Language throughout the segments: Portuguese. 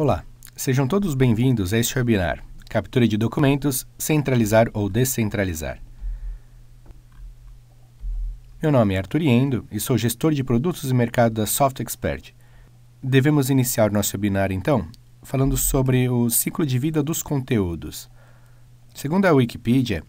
Olá, sejam todos bem-vindos a este webinar, Captura de Documentos, Centralizar ou Descentralizar. Meu nome é Arthur Iendo e sou gestor de produtos e mercado da SoftExpert. Devemos iniciar nosso webinar, então, falando sobre o ciclo de vida dos conteúdos. Segundo a Wikipedia,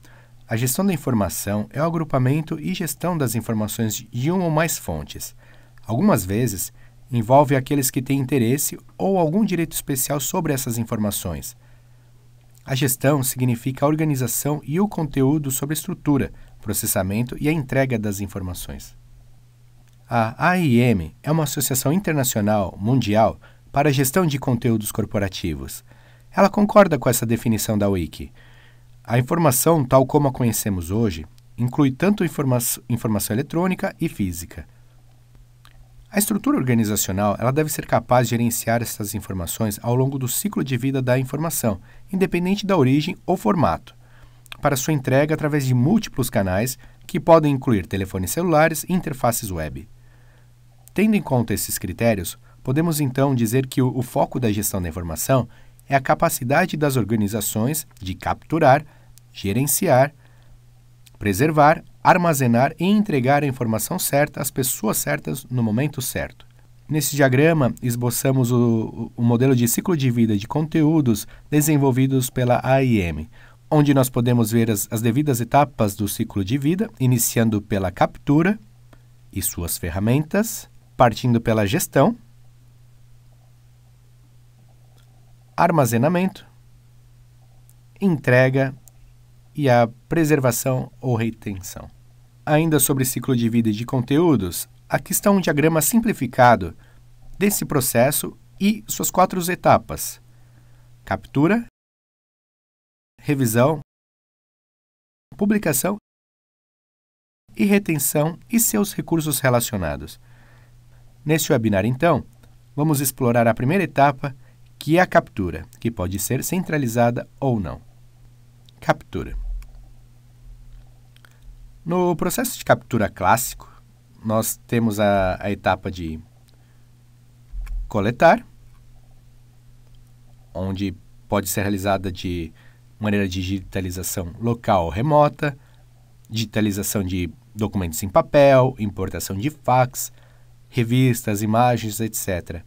a gestão da informação é o agrupamento e gestão das informações de uma ou mais fontes. Algumas vezes, envolve aqueles que têm interesse ou algum direito especial sobre essas informações. A gestão significa a organização e o conteúdo sobre a estrutura, processamento e a entrega das informações. A AIM é uma associação internacional mundial para a gestão de conteúdos corporativos. Ela concorda com essa definição da Wiki. A informação, tal como a conhecemos hoje, inclui tanto informação eletrônica e física. A estrutura organizacional ela deve ser capaz de gerenciar essas informações ao longo do ciclo de vida da informação, independente da origem ou formato, para sua entrega através de múltiplos canais que podem incluir telefones celulares e interfaces web. Tendo em conta esses critérios, podemos então dizer que o foco da gestão da informação é a capacidade das organizações de capturar, gerenciar, preservar, armazenar e entregar a informação certa às pessoas certas no momento certo. Nesse diagrama, esboçamos o modelo de ciclo de vida de conteúdos desenvolvidos pela AIM, onde nós podemos ver as devidas etapas do ciclo de vida, iniciando pela captura e suas ferramentas, partindo pela gestão, armazenamento, entrega e a preservação ou retenção. Ainda sobre ciclo de vida de conteúdos, aqui está um diagrama simplificado desse processo e suas 4 etapas: captura, revisão, publicação e retenção e seus recursos relacionados. Neste webinar, então, vamos explorar a primeira etapa, que é a captura, que pode ser centralizada ou não. Captura. No processo de captura clássico, nós temos a etapa de coletar, onde pode ser realizada de maneira de digitalização local ou remota, digitalização de documentos em papel, importação de fax, revistas, imagens, etc.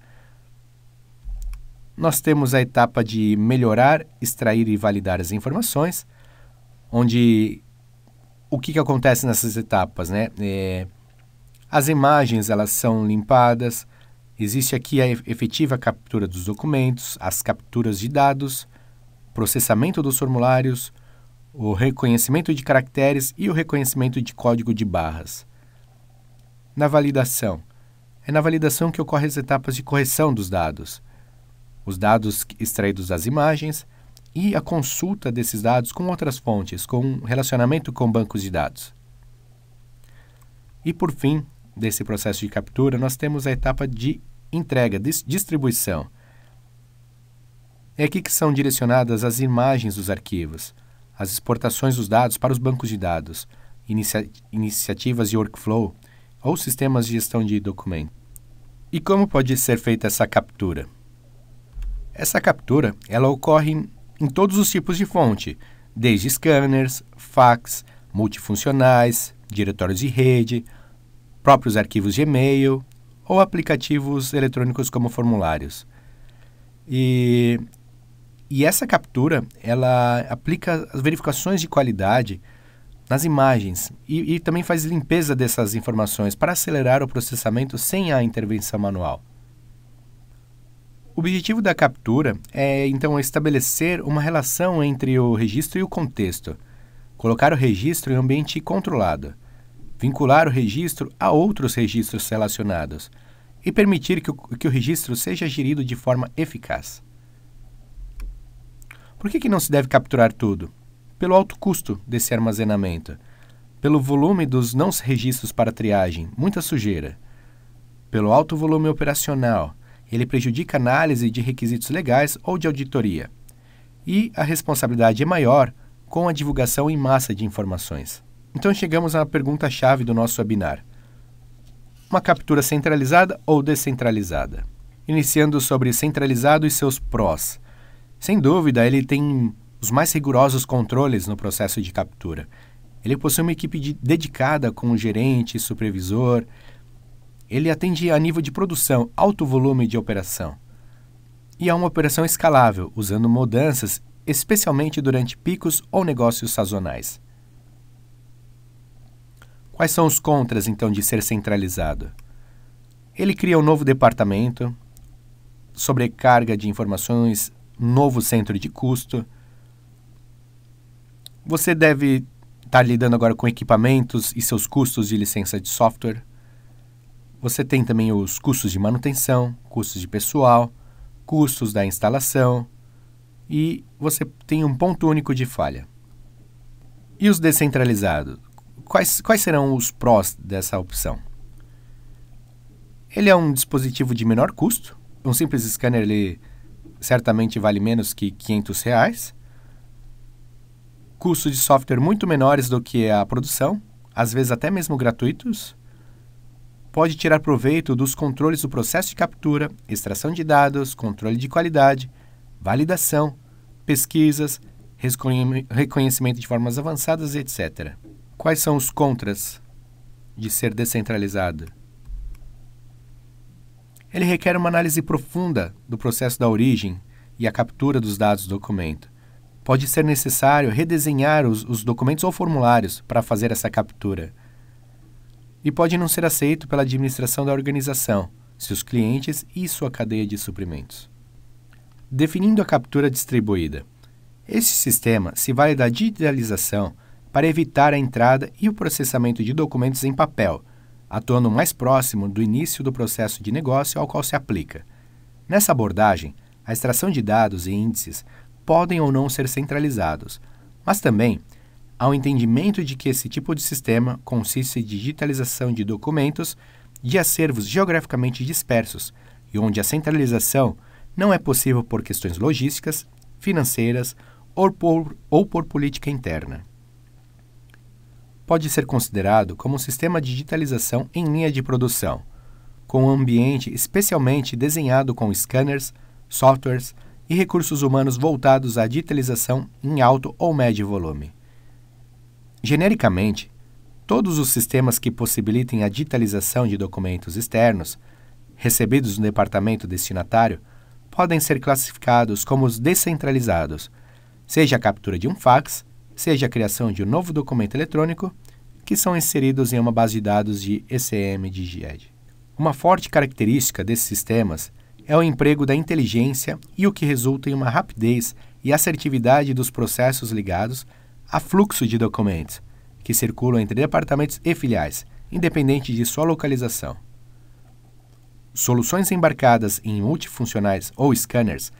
Nós temos a etapa de melhorar, extrair e validar as informações, onde o que acontece nessas etapas, né? As imagens elas são limpadas, existe aqui a efetiva captura dos documentos, as capturas de dados, processamento dos formulários, o reconhecimento de caracteres e o reconhecimento de código de barras. Na validação, é na validação que ocorrem as etapas de correção dos dados, os dados extraídos das imagens e a consulta desses dados com outras fontes, com relacionamento com bancos de dados. E, por fim, desse processo de captura, nós temos a etapa de entrega, distribuição. É aqui que são direcionadas as imagens dos arquivos, as exportações dos dados para os bancos de dados, iniciativas de workflow ou sistemas de gestão de documento. E como pode ser feita essa captura? Essa captura ela ocorre em todos os tipos de fonte, desde scanners, fax, multifuncionais, diretórios de rede, próprios arquivos de e-mail ou aplicativos eletrônicos como formulários. E essa captura ela aplica as verificações de qualidade nas imagens e também faz limpeza dessas informações para acelerar o processamento sem a intervenção manual. O objetivo da captura é, então, estabelecer uma relação entre o registro e o contexto, colocar o registro em ambiente controlado, vincular o registro a outros registros relacionados e permitir que o registro seja gerido de forma eficaz. Por que não se deve capturar tudo? Pelo alto custo desse armazenamento, pelo volume dos não registros para triagem, muita sujeira, pelo alto volume operacional. Ele prejudica a análise de requisitos legais ou de auditoria. E a responsabilidade é maior com a divulgação em massa de informações. Então chegamos à pergunta-chave do nosso webinar. Uma captura centralizada ou descentralizada? Iniciando sobre centralizado e seus prós. Sem dúvida, ele tem os mais rigorosos controles no processo de captura. Ele possui uma equipe dedicada com um gerente, supervisor. Ele atende a nível de produção, alto volume de operação. E é uma operação escalável, usando mudanças, especialmente durante picos ou negócios sazonais. Quais são os contras, então, de ser centralizado? Ele cria um novo departamento, sobrecarga de informações, novo centro de custo. Você deve estar lidando agora com equipamentos e seus custos de licença de software. Você tem também os custos de manutenção, custos de pessoal, custos da instalação e você tem um ponto único de falha. E os descentralizados? Quais serão os prós dessa opção? Ele é um dispositivo de menor custo. Um simples scanner ele certamente vale menos que R$500. Custos de software muito menores do que a produção, às vezes até mesmo gratuitos. Pode tirar proveito dos controles do processo de captura, extração de dados, controle de qualidade, validação, pesquisas, reconhecimento de formas avançadas, etc. Quais são os contras de ser descentralizado? Ele requer uma análise profunda do processo da origem e a captura dos dados do documento. Pode ser necessário redesenhar os documentos ou formulários para fazer essa captura. E pode não ser aceito pela administração da organização, seus clientes e sua cadeia de suprimentos. Definindo a captura distribuída. Este sistema se vale da digitalização para evitar a entrada e o processamento de documentos em papel, atuando mais próximo do início do processo de negócio ao qual se aplica. Nessa abordagem, a extração de dados e índices podem ou não ser centralizados, mas também há um entendimento de que esse tipo de sistema consiste em digitalização de documentos de acervos geograficamente dispersos e onde a centralização não é possível por questões logísticas, financeiras ou por política interna. Pode ser considerado como um sistema de digitalização em linha de produção, com um ambiente especialmente desenhado com scanners, softwares e recursos humanos voltados à digitalização em alto ou médio volume. Genericamente, todos os sistemas que possibilitem a digitalização de documentos externos, recebidos no departamento destinatário, podem ser classificados como os descentralizados, seja a captura de um fax, seja a criação de um novo documento eletrônico, que são inseridos em uma base de dados de ECM de GED. Uma forte característica desses sistemas é o emprego da inteligência e o que resulta em uma rapidez e assertividade dos processos ligados a fluxo de documentos, que circulam entre departamentos e filiais, independente de sua localização. Soluções embarcadas em multifuncionais ou scanners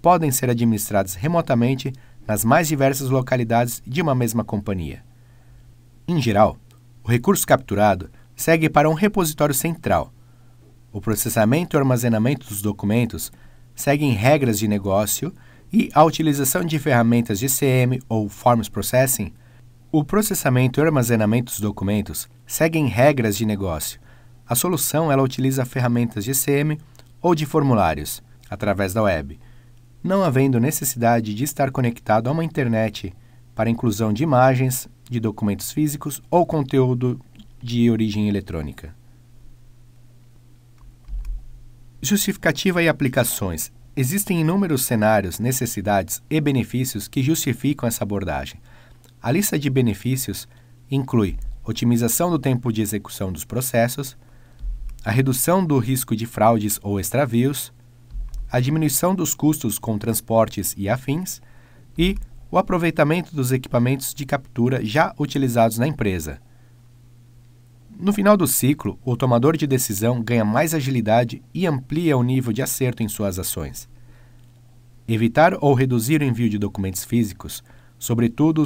podem ser administradas remotamente nas mais diversas localidades de uma mesma companhia. Em geral, o recurso capturado segue para um repositório central. O processamento e armazenamento dos documentos seguem regras de negócio e a utilização de ferramentas de ECM ou Forms Processing. O processamento e armazenamento dos documentos seguem regras de negócio. A solução ela utiliza ferramentas de ECM ou de formulários, através da web, não havendo necessidade de estar conectado a uma internet para inclusão de imagens, de documentos físicos ou conteúdo de origem eletrônica. Justificativa e aplicações. Existem inúmeros cenários, necessidades e benefícios que justificam essa abordagem. A lista de benefícios inclui otimização do tempo de execução dos processos, a redução do risco de fraudes ou extravios, a diminuição dos custos com transportes e afins e o aproveitamento dos equipamentos de captura já utilizados na empresa. No final do ciclo, o tomador de decisão ganha mais agilidade e amplia o nível de acerto em suas ações. Evitar ou reduzir o envio de documentos físicos, sobretudo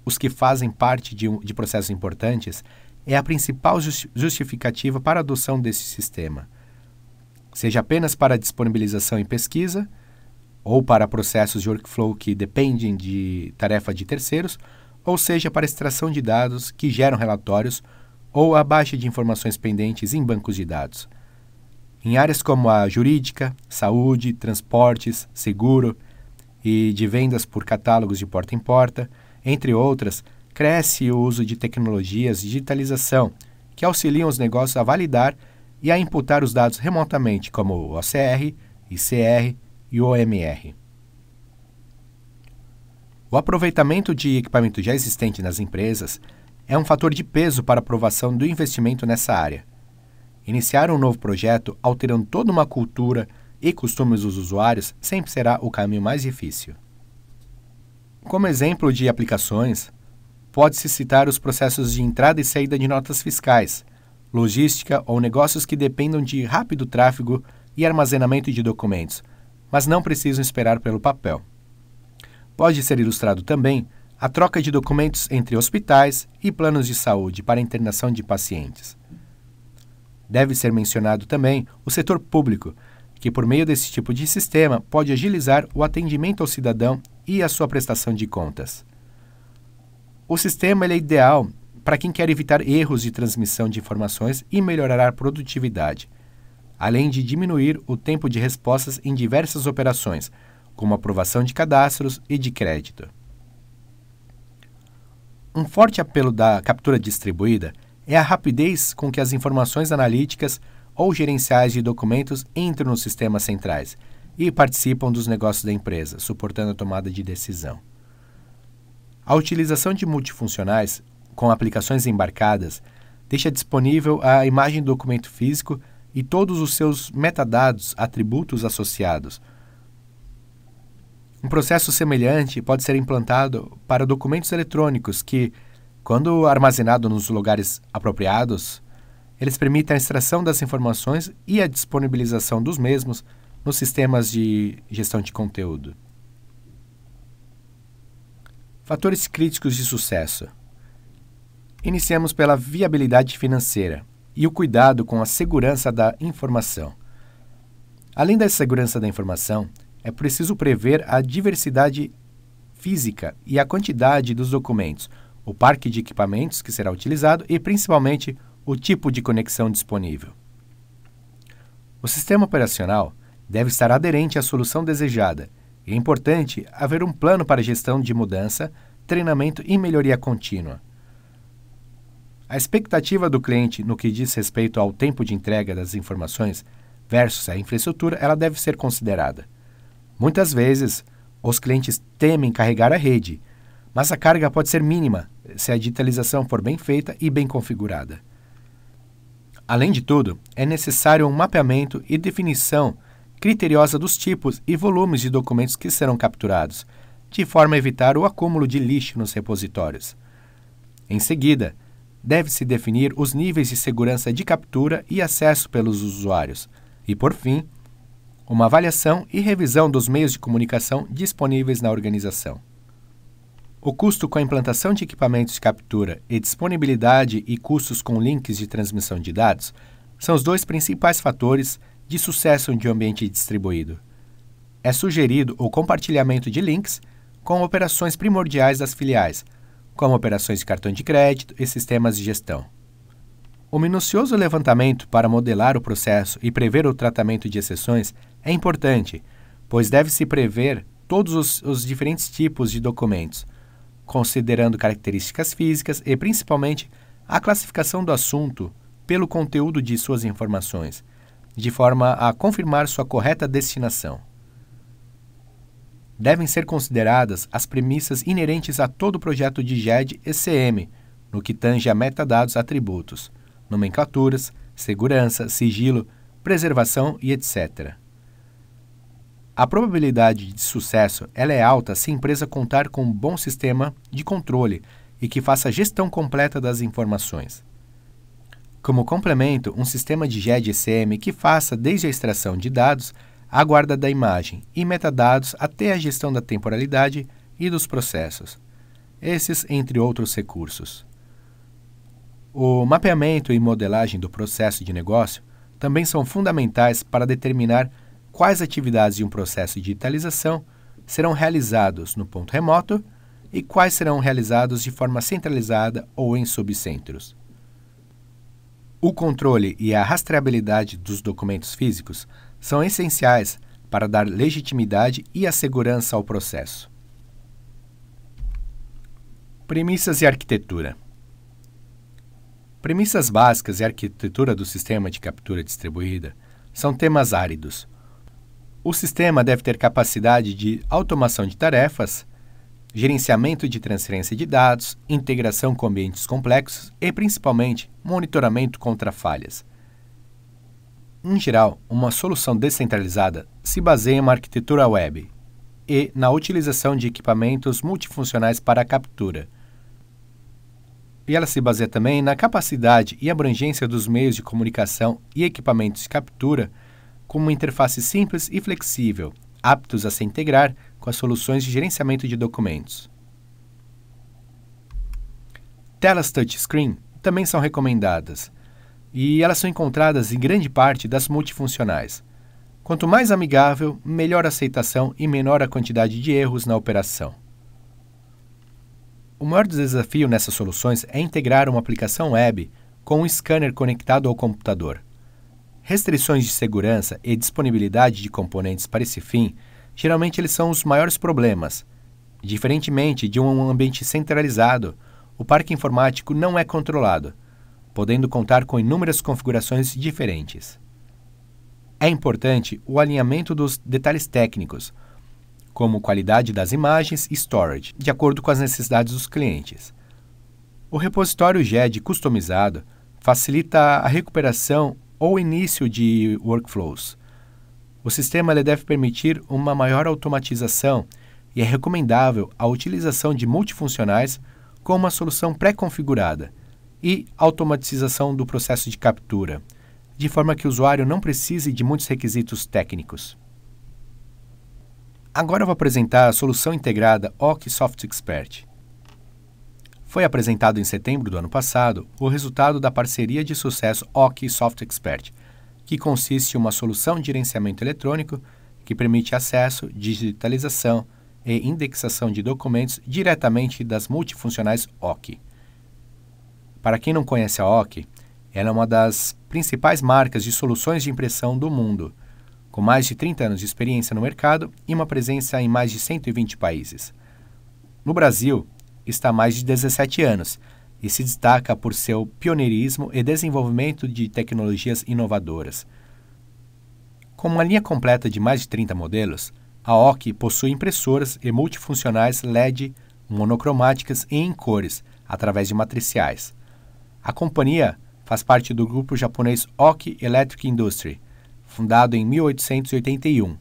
os que fazem parte de processos importantes, é a principal justificativa para a adoção desse sistema. Seja apenas para disponibilização e pesquisa, ou para processos de workflow que dependem de tarefa de terceiros, ou seja para extração de dados que geram relatórios ou a baixa de informações pendentes em bancos de dados. Em áreas como a jurídica, saúde, transportes, seguro e de vendas por catálogos de porta em porta, entre outras, cresce o uso de tecnologias de digitalização que auxiliam os negócios a validar e a imputar os dados remotamente, como o OCR, ICR e o OMR. O aproveitamento de equipamento já existente nas empresas é um fator de peso para a aprovação do investimento nessa área. Iniciar um novo projeto alterando toda uma cultura e costumes dos usuários sempre será o caminho mais difícil. Como exemplo de aplicações, pode-se citar os processos de entrada e saída de notas fiscais, logística ou negócios que dependam de rápido tráfego e armazenamento de documentos, mas não precisam esperar pelo papel. Pode ser ilustrado também a troca de documentos entre hospitais e planos de saúde para a internação de pacientes. Deve ser mencionado também o setor público, que por meio desse tipo de sistema pode agilizar o atendimento ao cidadão e a sua prestação de contas. O sistema é ideal para quem quer evitar erros de transmissão de informações e melhorar a produtividade, além de diminuir o tempo de respostas em diversas operações, como aprovação de cadastros e de crédito. Um forte apelo da captura distribuída é a rapidez com que as informações analíticas ou gerenciais de documentos entram nos sistemas centrais e participam dos negócios da empresa, suportando a tomada de decisão. A utilização de multifuncionais com aplicações embarcadas deixa disponível a imagem do documento físico e todos os seus metadados, atributos associados. Um processo semelhante pode ser implantado para documentos eletrônicos que, quando armazenados nos lugares apropriados, eles permitem a extração das informações e a disponibilização dos mesmos nos sistemas de gestão de conteúdo. Fatores críticos de sucesso. Iniciamos pela viabilidade financeira e o cuidado com a segurança da informação. Além da segurança da informação, é preciso prever a diversidade física e a quantidade dos documentos, o parque de equipamentos que será utilizado e, principalmente, o tipo de conexão disponível. O sistema operacional deve estar aderente à solução desejada e é importante haver um plano para gestão de mudança, treinamento e melhoria contínua. A expectativa do cliente no que diz respeito ao tempo de entrega das informações versus a infraestrutura, ela deve ser considerada. Muitas vezes, os clientes temem carregar a rede, mas a carga pode ser mínima se a digitalização for bem feita e bem configurada. Além de tudo, é necessário um mapeamento e definição criteriosa dos tipos e volumes de documentos que serão capturados, de forma a evitar o acúmulo de lixo nos repositórios. Em seguida, deve-se definir os níveis de segurança de captura e acesso pelos usuários e, por fim, uma avaliação e revisão dos meios de comunicação disponíveis na organização. O custo com a implantação de equipamentos de captura e disponibilidade e custos com links de transmissão de dados são os dois principais fatores de sucesso de um ambiente distribuído. É sugerido o compartilhamento de links com operações primordiais das filiais, como operações de cartão de crédito e sistemas de gestão. O minucioso levantamento para modelar o processo e prever o tratamento de exceções é importante, pois deve-se prever todos os diferentes tipos de documentos, considerando características físicas e, principalmente, a classificação do assunto pelo conteúdo de suas informações, de forma a confirmar sua correta destinação. Devem ser consideradas as premissas inerentes a todo projeto de GED e CM, no que tange a metadados atributos, nomenclaturas, segurança, sigilo, preservação e etc. A probabilidade de sucesso ela é alta se a empresa contar com um bom sistema de controle e que faça a gestão completa das informações. Como complemento, um sistema de GED e CM que faça desde a extração de dados, a guarda da imagem e metadados até a gestão da temporalidade e dos processos. Esses, entre outros recursos. O mapeamento e modelagem do processo de negócio também são fundamentais para determinar quais atividades de um processo de digitalização serão realizados no ponto remoto e quais serão realizados de forma centralizada ou em subcentros. O controle e a rastreabilidade dos documentos físicos são essenciais para dar legitimidade e a segurança ao processo. Premissas e arquitetura. Premissas básicas e arquitetura do sistema de captura distribuída são temas áridos. O sistema deve ter capacidade de automação de tarefas, gerenciamento de transferência de dados, integração com ambientes complexos e, principalmente, monitoramento contra falhas. Em geral, uma solução descentralizada se baseia em uma arquitetura web e na utilização de equipamentos multifuncionais para a captura. E ela se baseia também na capacidade e abrangência dos meios de comunicação e equipamentos de captura com uma interface simples e flexível, aptos a se integrar com as soluções de gerenciamento de documentos. Telas touchscreen também são recomendadas, e elas são encontradas em grande parte das multifuncionais. Quanto mais amigável, melhor a aceitação e menor a quantidade de erros na operação. O maior desafio nessas soluções é integrar uma aplicação web com um scanner conectado ao computador. Restrições de segurança e disponibilidade de componentes para esse fim, geralmente eles são os maiores problemas. Diferentemente de um ambiente centralizado, o parque informático não é controlado, podendo contar com inúmeras configurações diferentes. É importante o alinhamento dos detalhes técnicos, como qualidade das imagens e storage, de acordo com as necessidades dos clientes. O repositório GED customizado facilita a recuperação ou início de workflows. O sistema deve permitir uma maior automatização e é recomendável a utilização de multifuncionais com uma solução pré-configurada e automatização do processo de captura, de forma que o usuário não precise de muitos requisitos técnicos. Agora eu vou apresentar a solução integrada OC Soft Expert. Foi apresentado em setembro do ano passado o resultado da parceria de sucesso OC Soft Expert, que consiste em uma solução de gerenciamento eletrônico que permite acesso, digitalização e indexação de documentos diretamente das multifuncionais OC. Para quem não conhece a OC, ela é uma das principais marcas de soluções de impressão do mundo, com mais de 30 anos de experiência no mercado e uma presença em mais de 120 países. No Brasil, está há mais de 17 anos e se destaca por seu pioneirismo e desenvolvimento de tecnologias inovadoras. Com uma linha completa de mais de 30 modelos, a OC possui impressoras e multifuncionais LED monocromáticas e em cores, através de matriciais. A companhia faz parte do grupo japonês OC Electric Industry, fundado em 1881,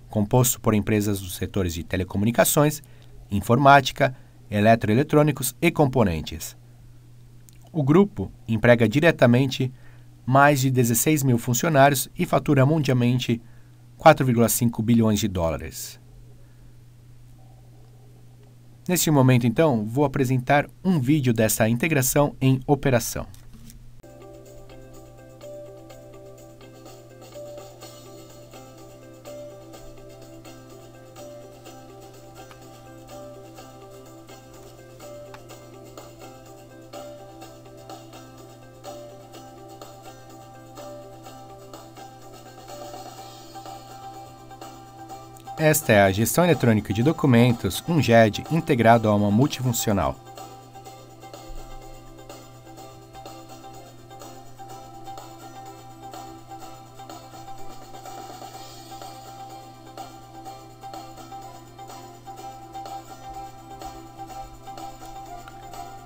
composto por empresas dos setores de telecomunicações, informática, eletroeletrônicos e componentes. O grupo emprega diretamente mais de 16 mil funcionários e fatura mundialmente 4,5 bilhões de dólares. Neste momento, então, vou apresentar um vídeo dessa integração em operação. Esta é a gestão eletrônica de documentos, um GED integrado a uma multifuncional.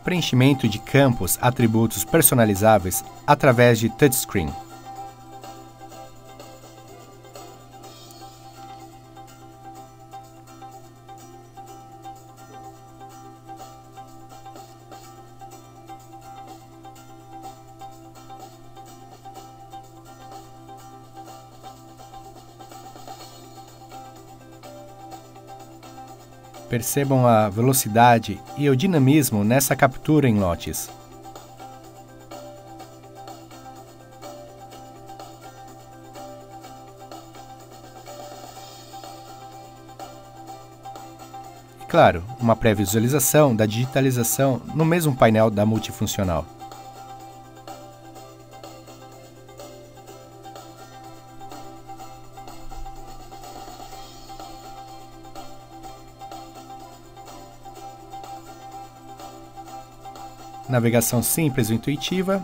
Preenchimento de campos, atributos personalizáveis através de touchscreen. Percebam a velocidade e o dinamismo nessa captura em lotes. E claro, uma pré-visualização da digitalização no mesmo painel da multifuncional. navegação simples e intuitiva.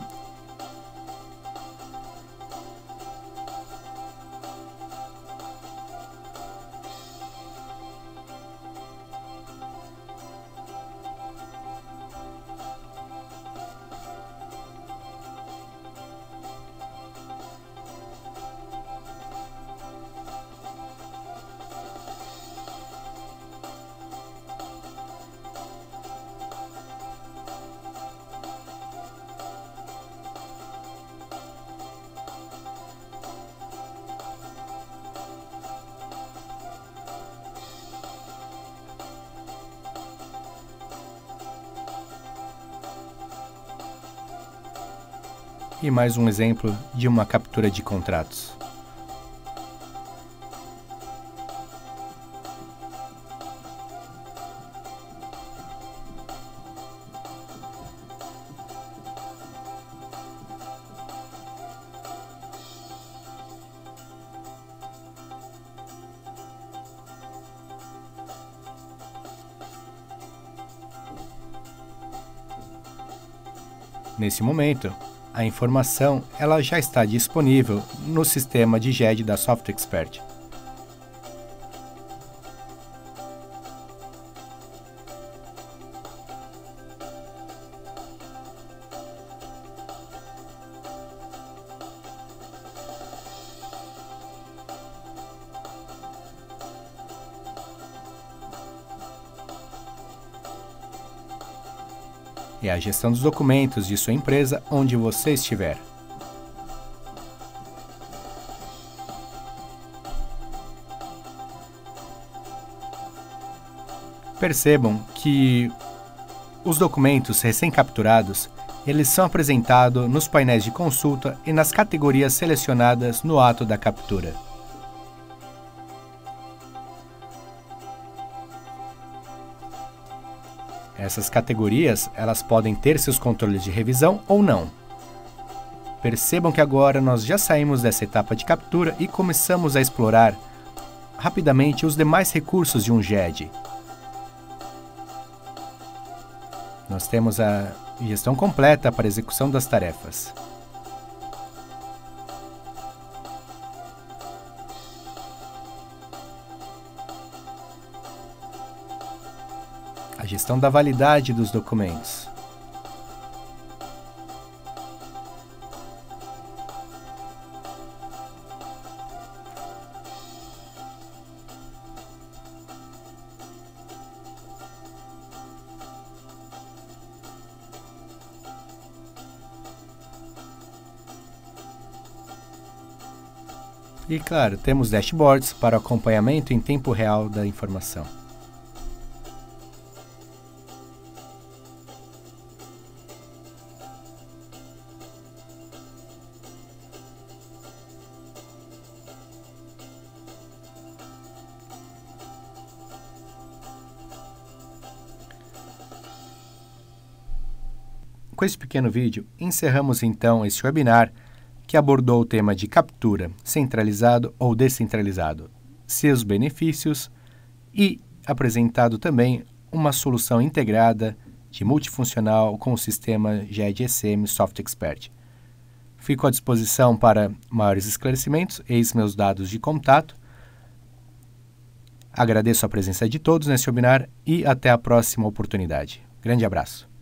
E mais um exemplo de uma captura de contratos. Nesse momento, a informação ela já está disponível no sistema de GED da SoftExpert. É a gestão dos documentos de sua empresa onde você estiver. Percebam que os documentos recém-capturados, eles são apresentados nos painéis de consulta e nas categorias selecionadas no ato da captura. Essas categorias, elas podem ter seus controles de revisão ou não. Percebam que agora nós já saímos dessa etapa de captura e começamos a explorar rapidamente os demais recursos de um GED. Nós temos a gestão completa para a execução das tarefas. A gestão da validade dos documentos. E, claro, temos dashboards para acompanhamento em tempo real da informação. Com esse pequeno vídeo, encerramos então esse webinar que abordou o tema de captura, centralizado ou descentralizado, seus benefícios e apresentado também uma solução integrada de multifuncional com o sistema GED-ECM SoftExpert. Fico à disposição para maiores esclarecimentos, eis meus dados de contato. Agradeço a presença de todos nesse webinar e até a próxima oportunidade. Grande abraço.